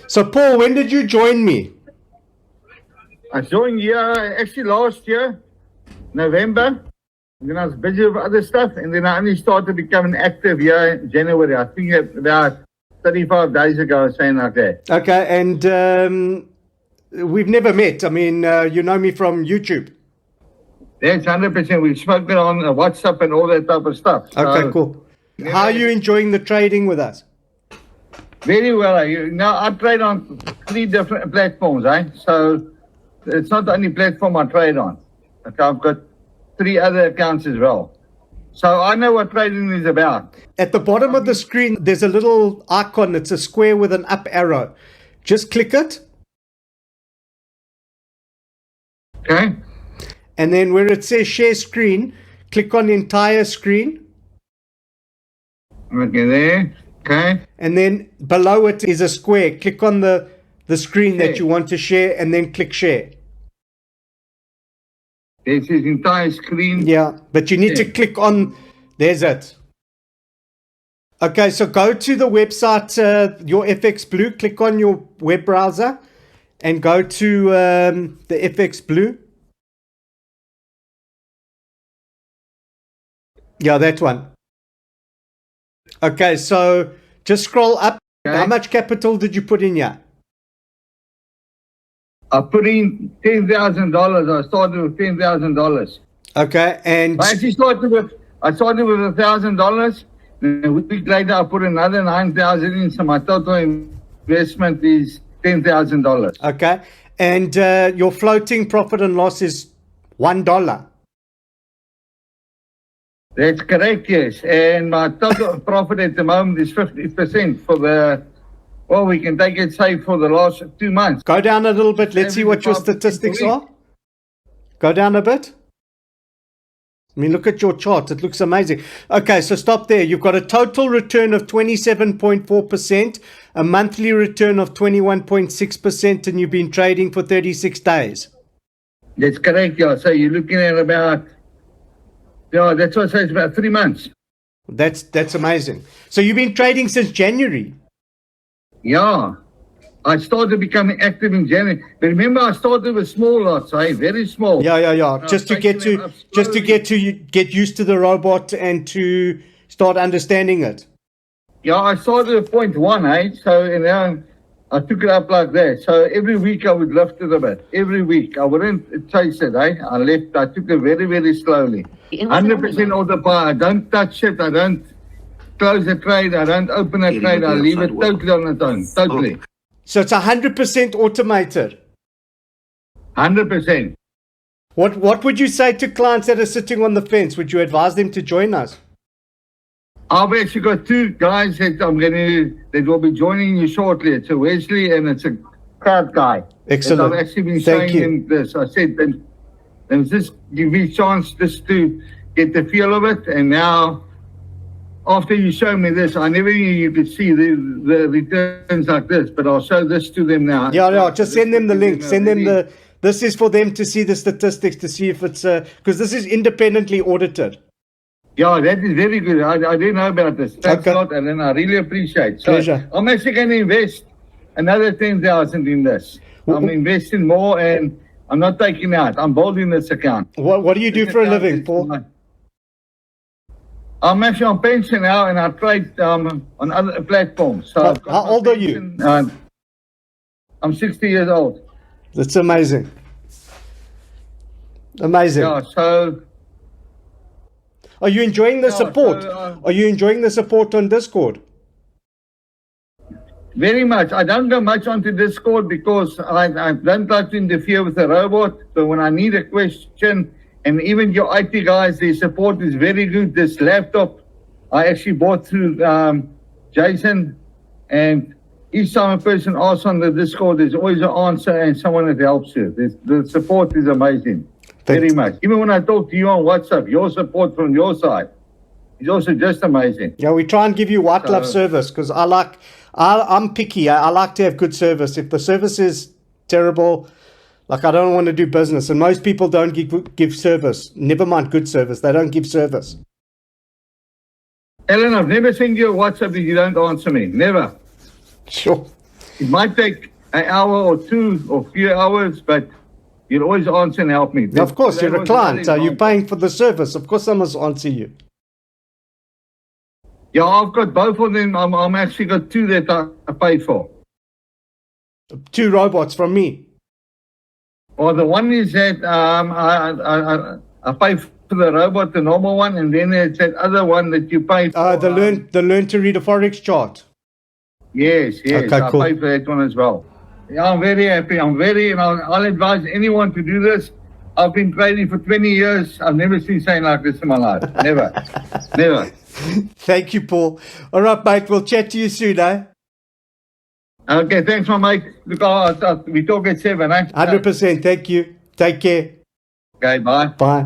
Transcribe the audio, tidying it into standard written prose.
So, Paul, when did you join me? I joined here actually last year, November. And then I was busy with other stuff, and then I only started becoming active here in January. I think about 35 days ago, saying like that. Okay, and we've never met. I mean, you know me from YouTube. That's 100%. We've spoken on WhatsApp and all that type of stuff. So, okay, cool. How are you enjoying the trading with us? Very well. I trade on 3 different platforms, So it's not the only platform I trade on. Okay, I've got 3 other accounts as well. So I know what trading is about. At the bottom of the screen, there's a little icon. It's a square with an up arrow. Just click it. Okay. And then where it says share screen, click on entire screen. Okay, there. Okay. And then below it is a square. Click on the screen that you want to share and then click share. This is entire screen. Yeah, but you need to click on, there's it. Okay, so go to the website, your FX Blue, click on your web browser and go to the FX Blue. Yeah, that one. Okay, so just scroll up. Okay. How much capital did you put in here? I put in $10,000. I started with $10,000. Okay, and I actually started with $1,000. And a week later, I put another $9,000 in. So my total investment is $10,000. Okay, and your floating profit and loss is $1. That's correct, yes. And my total profit at the moment is 50% for the. Well, we can take it, say, for the last 2 months. Go down a little bit. Let's see what your statistics are. Go down a bit. I mean, look at your chart. It looks amazing. Okay, so stop there. You've got a total return of 27.4%, a monthly return of 21.6%, and you've been trading for 36 days. That's correct, yeah. So you're looking at about, yeah, that's what I say, it's about 3 months. That's amazing. So you've been trading since January? Yeah, I started becoming active in January. But remember, I started with small lots, very small. Yeah. Just to get used to the robot and to start understanding it. Yeah, I started at 0.1, So and then I took it up like that. So every week I would lift it a bit. Every week I wouldn't chase it, I took it very, very slowly. 100% autopilot. I don't touch it. I don't close a trade. I don't open a trade. I leave it totally on its own. Totally. So it's 100% automated. 100%. What would you say to clients that are sitting on the fence? Would you advise them to join us? I've actually got 2 guys that will be joining you shortly. It's a Wesley and it's a crowd guy. Excellent. I've actually been saying him this. I said, then just give me a chance just to get the feel of it. And now, after you show me this, I never knew you could see the returns like this, but I'll show this to them now. Yeah, just send them the link. Send them this is for them to see the statistics, to see if it's, because this is independently audited. Yeah, that is very good. I didn't know about this. Thanks a lot, and then I really appreciate it. So pleasure. I'm actually going to invest another 10,000 in this. I'm investing more, and I'm not taking out. I'm building this account. What do you do for a living, Paul? I'm actually on pension now, and I trade on other platforms. So how old are you? I'm 60 years old. That's amazing. Amazing. Yeah, so... Are you enjoying the support? Are you enjoying the support on Discord? Very much. I don't go much onto Discord because I don't like to interfere with the robot. So when I need a question, and even your IT guys, their support is very good. This laptop I actually bought through Jason, and each time a person asks on the Discord, there's always an answer and someone that helps you. The support is amazing. Very much. Even when I talk to you on WhatsApp, your support from your side is also just amazing. Yeah, we try and give you white glove service because I'm picky. I like to have good service. If the service is terrible, like I don't want to do business. And most people don't give service. Never mind good service. They don't give service. Ellen, I've never sent you a WhatsApp that you don't answer me. Never. Sure. It might take an hour or two or few hours, but you'll always answer and help me. Of course, That you're a was client. another You're example. paying for the service. Of course, I must answer you. Yeah, I've got both of them. I'm actually got two that I paid for. 2 robots from me. Well, the one is that I paid for the robot, the normal one, and then there's that other one that you paid for. The learn to read a Forex chart. Yes, Okay, I cool. paid for that one as well. Yeah, I'm very happy. I'll advise anyone to do this. I've been trading for 20 years. I've never seen something like this in my life. Never. Never. Thank you, Paul. All right, mate. We'll chat to you soon, eh? Okay, thanks, my mate. Look, we talk at 7, eh? 100%. Thank you. Take care. Okay, bye. Bye.